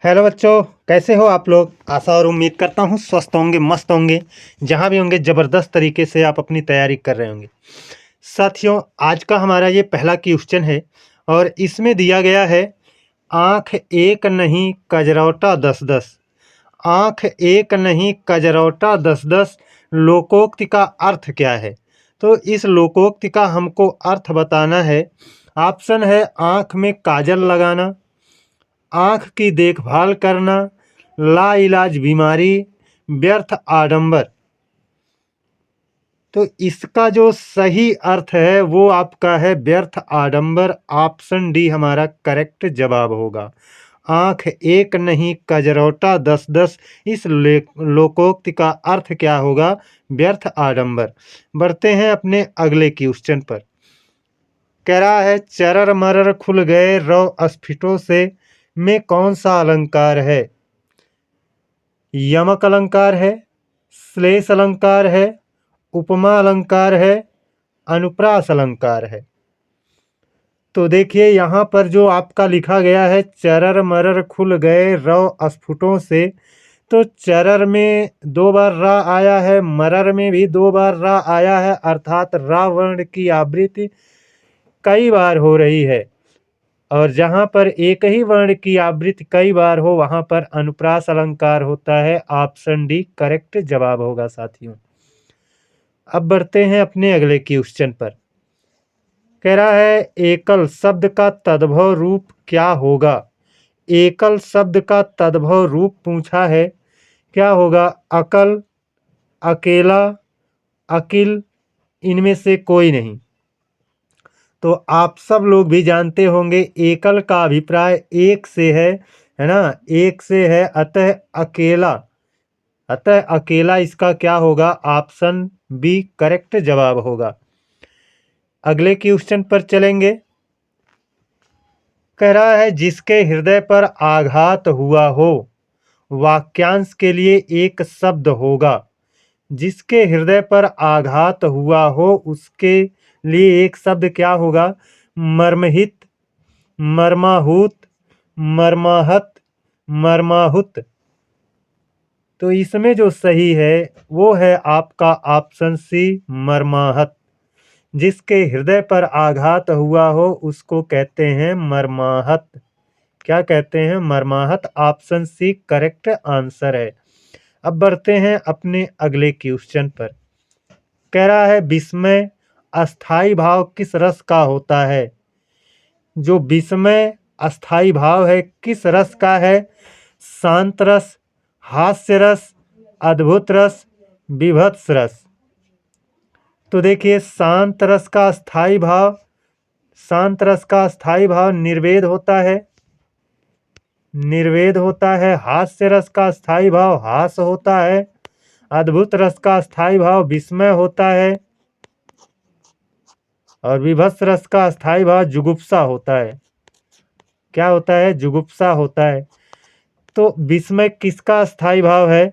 Hello बच्चों, कैसे हो आप लोग। आशा और उम्मीद करता हूँ स्वस्थ होंगे, मस्त होंगे। जहाँ भी होंगे ज़बरदस्त तरीके से आप अपनी तैयारी कर रहे होंगे। साथियों, आज का हमारा ये पहला क्वेश्चन है और इसमें दिया गया है आँख एक नहीं कजरौटा 10-10। आँख एक नहीं कजरौटा 10-10 लोकोक्ति का अर्थ क्या है। तो इस लोकोक्ति का हमको अर्थ बताना है। ऑप्शन है आँख में काजल लगाना, आँख की देखभाल करना, लाइलाज बीमारी, व्यर्थ आडंबर। तो इसका जो सही अर्थ है वो आपका है व्यर्थ आडंबर। ऑप्शन डी हमारा करेक्ट जवाब होगा। आँख एक नहीं कजरौटा 10-10 इस लोकोक्ति का अर्थ क्या होगा? व्यर्थ आडंबर। बढ़ते हैं अपने अगले क्वेश्चन पर। कह रहा है चरर मरर खुल गए रौ अस्फिटों से में कौन सा अलंकार है? यमक अलंकार है, श्लेष अलंकार है, उपमा अलंकार है, अनुप्रास अलंकार है। तो देखिए यहाँ पर जो आपका लिखा गया है चरर मरर खुल गए रौ अस्फुटों से, तो चरर में 2 बार रा आया है, मरर में भी 2 बार रा आया है, अर्थात रा वर्ण की आवृत्ति कई बार हो रही है। और जहाँ पर एक ही वर्ण की आवृत्ति कई बार हो वहाँ पर अनुप्रास अलंकार होता है। ऑप्शन डी करेक्ट जवाब होगा साथियों। अब बढ़ते हैं अपने अगले क्वेश्चन पर। कह रहा है एकल शब्द का तद्भव रूप क्या होगा? एकल शब्द का तद्भव रूप पूछा है, क्या होगा? अकल, अकेला, अकिल, इनमें से कोई नहीं। तो आप सब लोग भी जानते होंगे एकल का अभिप्राय एक से है ना, एक से है, अतः अकेला। अतः अकेला इसका क्या होगा? ऑप्शन बी करेक्ट जवाब होगा। अगले क्वेश्चन पर चलेंगे। कह रहा है जिसके हृदय पर आघात हुआ हो, वाक्यांश के लिए एक शब्द होगा। जिसके हृदय पर आघात हुआ हो उसके लिए एक शब्द क्या होगा? मर्महित, मर्माहूत, मर्माहत, मर्माहुत। तो इसमें जो सही है वो है आपका ऑप्शन सी मर्माहत। जिसके हृदय पर आघात हुआ हो उसको कहते हैं मर्माहत। क्या कहते हैं? मर्माहत। ऑप्शन सी करेक्ट आंसर है। अब बढ़ते हैं अपने अगले क्वेश्चन पर। कह रहा है विस्मय अस्थाई भाव किस रस का होता है? जो विस्मय अस्थाई भाव है किस रस का है? शांत रस, हास्य रस, अद्भुत रस, विभत्स रस। तो देखिए शांत रस का स्थायी भाव, शांत रस का स्थायी भाव निर्वेद होता है, निर्वेद होता है। हास्य रस का स्थायी भाव हास होता है। अद्भुत रस का स्थायी भाव विस्मय होता है और विभत्स रस का स्थायी भाव जुगुप्सा होता है। क्या होता है? जुगुप्सा होता है। तो विस्मय किसका स्थायी भाव है?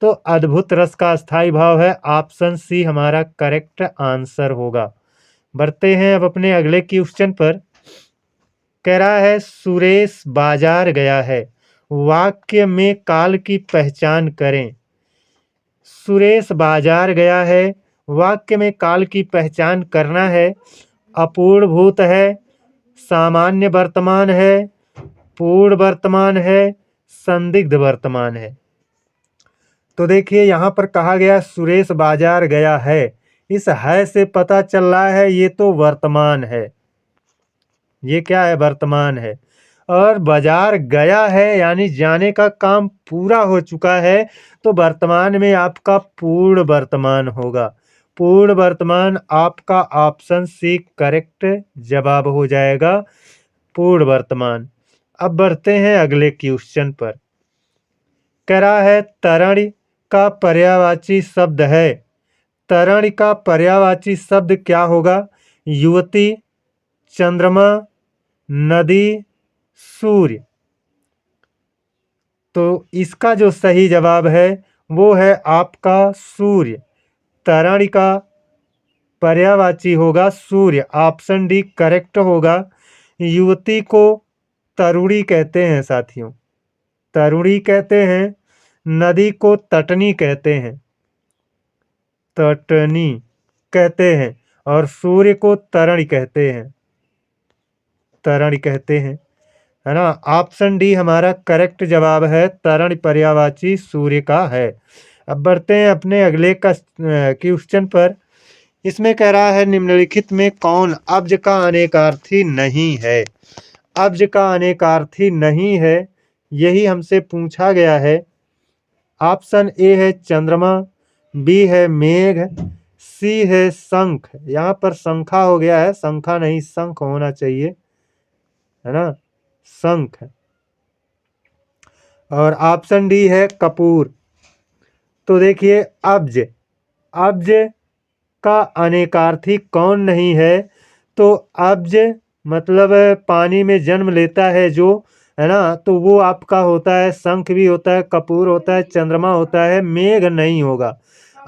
तो अद्भुत रस का स्थायी भाव है। ऑप्शन सी हमारा करेक्ट आंसर होगा। बढ़ते हैं अब अपने अगले क्वेश्चन पर। कह रहा है सुरेश बाजार गया है, वाक्य में काल की पहचान करें। सुरेश बाजार गया है, वाक्य में काल की पहचान करना है। अपूर्ण भूत है, सामान्य वर्तमान है, पूर्ण वर्तमान है, संदिग्ध वर्तमान है। तो देखिए यहाँ पर कहा गया सुरेश बाजार गया है। इस है से पता चल रहा है ये तो वर्तमान है। ये क्या है? वर्तमान है। और बाजार गया है यानी जाने का काम पूरा हो चुका है, तो वर्तमान में आपका पूर्ण वर्तमान होगा। पूर्ण वर्तमान आपका ऑप्शन सी करेक्ट जवाब हो जाएगा। पूर्ण वर्तमान। अब बढ़ते हैं अगले क्वेश्चन पर। कह रहा है तरण का पर्यायवाची शब्द है। तरण का पर्यायवाची शब्द क्या होगा? युवती, चंद्रमा, नदी, सूर्य। तो इसका जो सही जवाब है वो है आपका सूर्य। तरण का पर्यायवाची होगा सूर्य। ऑप्शन डी करेक्ट होगा। युवती को तरुणी कहते हैं साथियों। तरुणी कहते हैं, नदी को तटनी कहते हैं, तटनी कहते हैं, और सूर्य को तरण कहते हैं, तरण कहते हैं, है ना। ऑप्शन डी हमारा करेक्ट जवाब है, तरण पर्यायवाची सूर्य का है। अब बढ़ते हैं अपने अगले क्वेश्चन पर। इसमें कह रहा है निम्नलिखित में कौन अब्ज का अनेकार्थी नहीं है। अब्ज का अनेकार्थी नहीं है, यही हमसे पूछा गया है। ऑप्शन ए है चंद्रमा, बी है मेघ, सी है शंख। यहाँ पर शंखा हो गया है, शंखा नहीं शंख होना चाहिए, है ना, शंख। और ऑप्शन डी है कपूर। तो देखिए अब्ज, अब्ज का अनेकार्थी कौन नहीं है। तो अब्ज मतलब पानी में जन्म लेता है जो, है ना, तो वो आपका होता है शंख भी होता है, कपूर होता है, चंद्रमा होता है, मेघ नहीं होगा।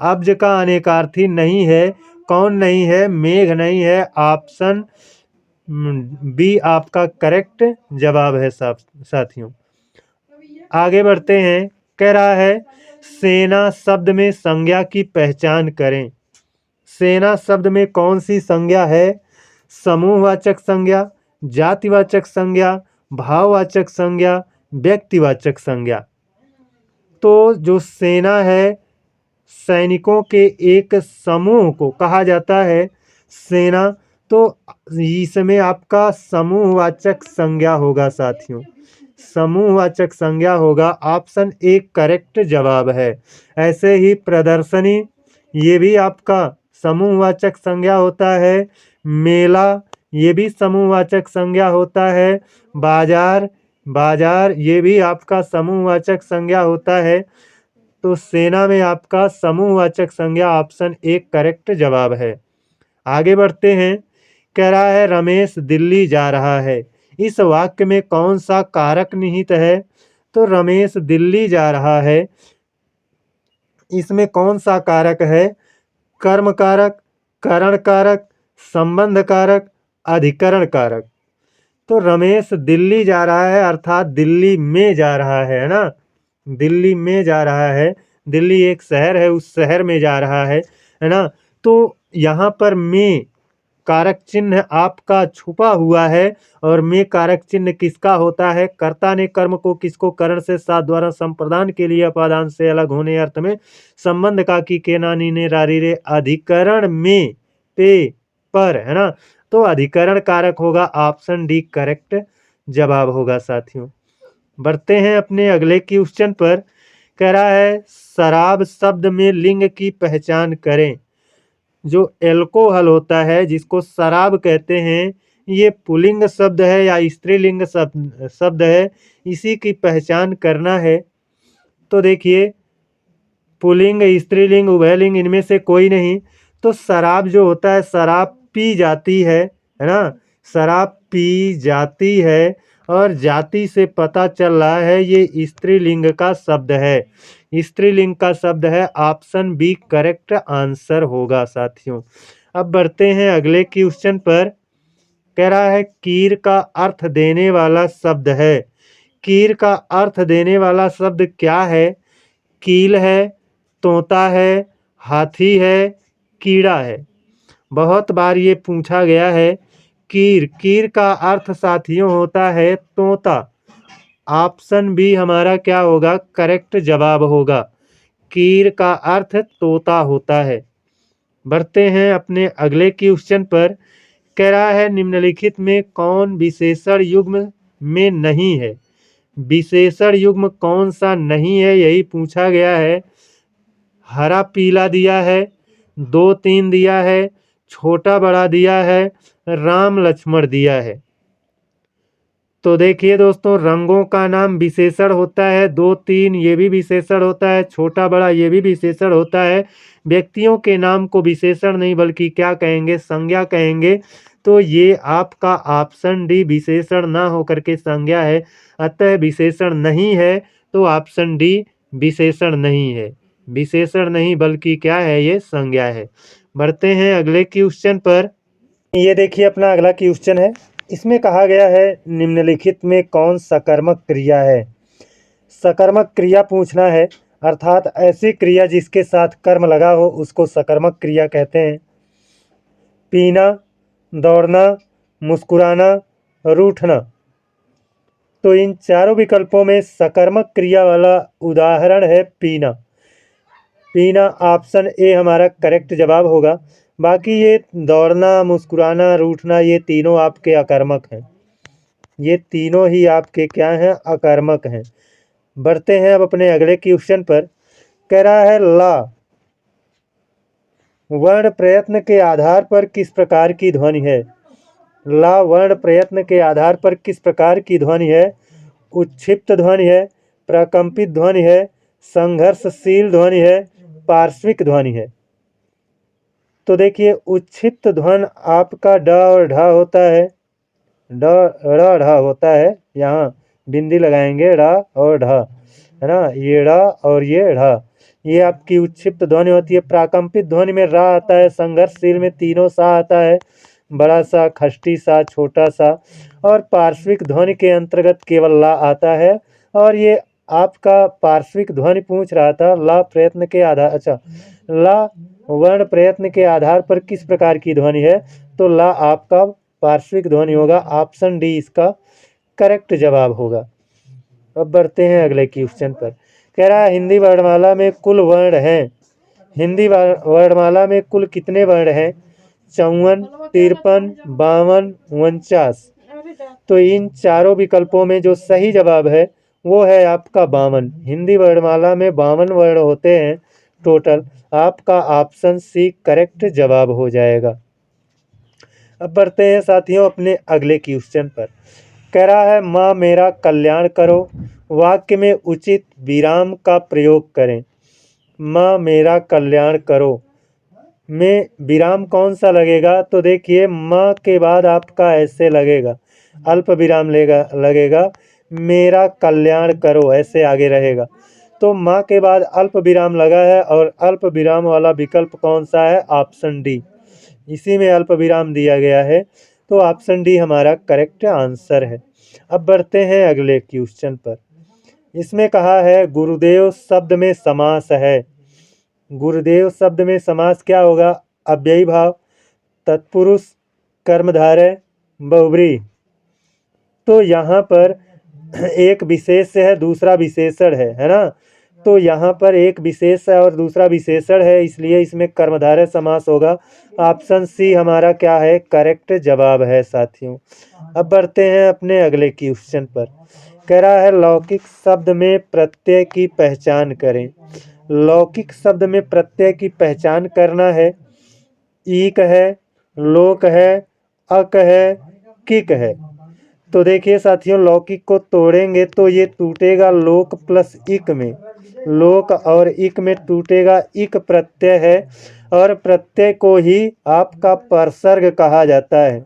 अब्ज का अनेकार्थी नहीं है, कौन नहीं है, मेघ नहीं है। ऑप्शन बी आपका करेक्ट जवाब है साथियों। आगे बढ़ते हैं। कह रहा है सेना शब्द में संज्ञा की पहचान करें। सेना शब्द में कौन सी संज्ञा है। समूहवाचक संज्ञा, जातिवाचक संज्ञा, भाववाचक संज्ञा, व्यक्तिवाचक संज्ञा। तो जो सेना है, सैनिकों के एक समूह को कहा जाता है सेना। तो इसमें आपका समूहवाचक संज्ञा होगा साथियों, समूहवाचक संज्ञा होगा। ऑप्शन ए करेक्ट जवाब है। ऐसे ही प्रदर्शनी, ये भी आपका समूहवाचक संज्ञा होता है। मेला, ये भी समूहवाचक संज्ञा होता है। बाजार, बाजार ये भी आपका समूहवाचक संज्ञा होता है। तो सेना में आपका समूहवाचक संज्ञा ऑप्शन ए करेक्ट जवाब है। आगे बढ़ते हैं। कह रहा है रमेश दिल्ली जा रहा है। इस वाक्य में कौन सा कारक निहित है। तो रमेश दिल्ली जा रहा है, इसमें कौन सा कारक है। कर्म कारक, करण कारक, संबंध कारक, अधिकरण कारक। तो रमेश दिल्ली जा रहा है अर्थात दिल्ली में जा रहा है ना, दिल्ली में जा रहा है। दिल्ली एक शहर है, उस शहर में जा रहा है ना। तो यहाँ पर में कारक चिन्ह आपका छुपा हुआ है। और में कारक चिन्ह किसका होता है। कर्ता ने कर्म को किसको करण से साथ द्वारा संप्रदान के लिए अपादान से अलग होने अर्थ में संबंध का की के नानी ने रारी रे अधिकरण में पे पर, है ना। तो अधिकरण कारक होगा। ऑप्शन डी करेक्ट जवाब होगा साथियों। बढ़ते हैं अपने अगले क्वेश्चन पर। कह रहा है शराब शब्द में लिंग की पहचान करें। जो एल्कोहल होता है जिसको शराब कहते हैं, ये पुल्लिंग शब्द है या स्त्रीलिंग शब्द है, इसी की पहचान करना है। तो देखिए पुल्लिंग, स्त्रीलिंग, उभयलिंग इनमें से कोई नहीं। तो शराब जो होता है, शराब पी जाती है ना, शराब पी जाती है। और जाति से पता चल रहा है ये स्त्रीलिंग का शब्द है, स्त्रीलिंग का शब्द है। ऑप्शन बी करेक्ट आंसर होगा साथियों। अब बढ़ते हैं अगले क्वेश्चन पर। कह रहा है कीर का अर्थ देने वाला शब्द है। कीर का अर्थ देने वाला शब्द क्या है। कील है, तोता है, हाथी है, कीड़ा है। बहुत बार ये पूछा गया है। कीर, कीर का अर्थ साथियों होता है तोता। ऑप्शन बी हमारा क्या होगा, करेक्ट जवाब होगा। कीर का अर्थ तोता होता है। बढ़ते हैं अपने अगले क्वेश्चन पर। कह रहा है निम्नलिखित में कौन विशेषण युग्म में नहीं है। विशेषण युग्म कौन सा नहीं है, यही पूछा गया है। हरा पीला दिया है, 2 3 दिया है, छोटा बड़ा दिया है, राम लक्ष्मण दिया है। तो देखिए दोस्तों, रंगों का नाम विशेषण होता है। 2 3 ये भी विशेषण होता है, छोटा बड़ा ये भी विशेषण होता है। व्यक्तियों के नाम को विशेषण नहीं बल्कि क्या कहेंगे, संज्ञा कहेंगे। तो ये आपका ऑप्शन डी विशेषण ना होकर के संज्ञा है, अतः विशेषण नहीं है। तो ऑप्शन डी विशेषण नहीं है, विशेषण नहीं बल्कि क्या है, ये संज्ञा है। बढ़ते हैं अगले क्वेश्चन पर। ये देखिए अपना अगला क्वेश्चन है। इसमें कहा गया है निम्नलिखित में कौन सकर्मक क्रिया है। सकर्मक क्रिया पूछना है, अर्थात ऐसी क्रिया जिसके साथ कर्म लगा हो उसको सकर्मक क्रिया कहते हैं। पीना, दौड़ना, मुस्कुराना, रूठना। तो इन चारों विकल्पों में सकर्मक क्रिया वाला उदाहरण है पीना। पीना ऑप्शन ए हमारा करेक्ट जवाब होगा। बाकी ये दौड़ना, मुस्कुराना, रूठना ये तीनों आपके अकर्मक हैं। ये तीनों ही आपके क्या हैं? अकर्मक हैं। बढ़ते हैं अब अपने अगले क्वेश्चन पर। कह रहा है ला वर्ण प्रयत्न के आधार पर किस प्रकार की ध्वनि है? ला वर्ण प्रयत्न के आधार पर किस प्रकार की ध्वनि है? उच्छिप्त ध्वनि है, प्रकंपित ध्वनि है, संघर्षशील ध्वनि है, पार्श्विक ध्वनि है। तो देखिए उच्छिप्त ध्वनि आपका ड और ढ होता है, ड ड़ ढ होता है। यहाँ बिंदी लगाएंगे ड़ और ढ, है ना, ये ड़ और ये ढ, ये आपकी उच्छिप्त ध्वनि होती है। प्राकंपित ध्वनि में रा आता है, संघर्षशील में तीनों सा आता है, बड़ा सा, खष्टी सा, छोटा सा, और पार्श्विक ध्वनि के अंतर्गत केवल ला आता है। और ये आपका पार्श्विक ध्वनि पूछ रहा था ला प्रयत्न के आधार, अच्छा, ला वर्ण प्रयत्न के आधार पर किस प्रकार की ध्वनि है? तो ला आपका पार्श्विक ध्वनि होगा। ऑप्शन डी इसका करेक्ट जवाब होगा। अब बढ़ते हैं अगले क्वेश्चन पर। कह रहा है हिंदी वर्णमाला में कुल वर्ण हैं। हिंदी वर्णमाला में कुल कितने वर्ण हैं? 54, 53, 52, 49। तो इन चारों विकल्पों में जो सही जवाब है वो है आपका 52। हिंदी वर्णमाला में 52 वर्ण होते हैं टोटल। आपका ऑप्शन सी करेक्ट जवाब हो जाएगा। अब बढ़ते हैं साथियों अपने अगले क्वेश्चन पर। कह रहा है माँ मेरा कल्याण करो, वाक्य में उचित विराम का प्रयोग करें। माँ मेरा कल्याण करो में विराम कौन सा लगेगा? तो देखिए माँ के बाद आपका ऐसे लगेगा, अल्प विराम लगेगा, मेरा कल्याण करो ऐसे आगे रहेगा। तो माँ के बाद अल्प विराम लगा है और अल्प विराम वाला विकल्प कौन सा है? ऑप्शन डी, इसी में अल्प विराम दिया गया है। तो ऑप्शन डी हमारा करेक्ट आंसर है। अब बढ़ते हैं अगले क्वेश्चन पर। इसमें कहा है गुरुदेव शब्द में समास है। गुरुदेव शब्द में समास क्या होगा? अव्ययी भाव, तत्पुरुष, कर्मधारय, बहुब्रीहि। तो यहाँ पर एक विशेष है, दूसरा विशेषण है ना। तो यहाँ पर एक विशेष है और दूसरा विशेषण है, इसलिए इसमें कर्मधारय समास होगा। ऑप्शन सी हमारा क्या है? करेक्ट जवाब है साथियों। अब बढ़ते हैं अपने अगले क्वेश्चन पर। कह रहा है लौकिक शब्द में प्रत्यय की पहचान करें। लौकिक शब्द में प्रत्यय की पहचान करना है। ईक है, लोक है, अक है, किक है। तो देखिए साथियों लौकिक को तोड़ेंगे तो ये टूटेगा लोक प्लस इक में, लोक और इक में टूटेगा। इक प्रत्यय है और प्रत्यय को ही आपका परसर्ग कहा जाता है।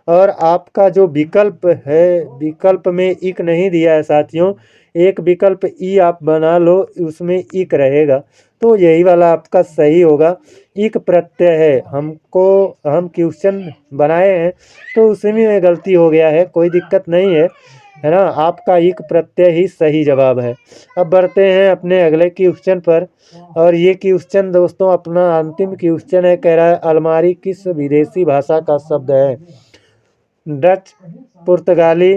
और आपका जो विकल्प है, विकल्प में इक नहीं दिया है साथियों, एक विकल्प ई आप बना लो, उसमें इक रहेगा। तो यही वाला आपका सही होगा। इक प्रत्यय है, हम क्वेश्चन बनाए हैं तो उसी में गलती हो गया है, कोई दिक्कत नहीं है ना। आपका इक प्रत्यय ही सही जवाब है। अब बढ़ते हैं अपने अगले क्वेश्चन पर। और ये क्वेश्चन दोस्तों अपना अंतिम क्वेश्चन है। कह रहा है अलमारी किस विदेशी भाषा का शब्द है? डच, पुर्तगाली,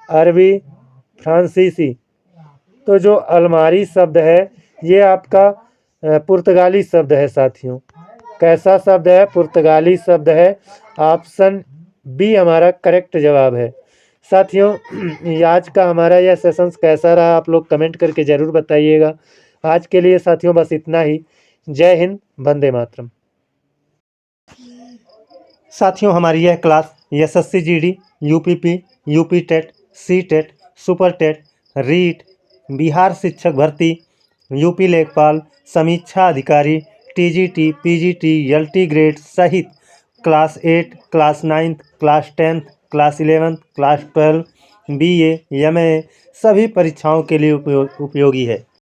अरबी, फ्रांसीसी। तो जो अलमारी शब्द है ये आपका पुर्तगाली शब्द है साथियों। कैसा शब्द है? पुर्तगाली शब्द है। ऑप्शन बी हमारा करेक्ट जवाब है। साथियों आज का हमारा यह सेशंस कैसा रहा आप लोग कमेंट करके ज़रूर बताइएगा। आज के लिए साथियों बस इतना ही। जय हिंद, वंदे मातरम। साथियों हमारी यह class SSC GD, UPP, UP TET, C TET, super TET, REET, Bihar शिक्षक भर्ती, यूपी लेखपाल, समीक्षा अधिकारी, टीजीटी, पीजीटी, एलटी ग्रेड सहित class 8, class 9, class 10, class 11, class 12, BA, MA सभी परीक्षाओं के लिए उपयोगी है।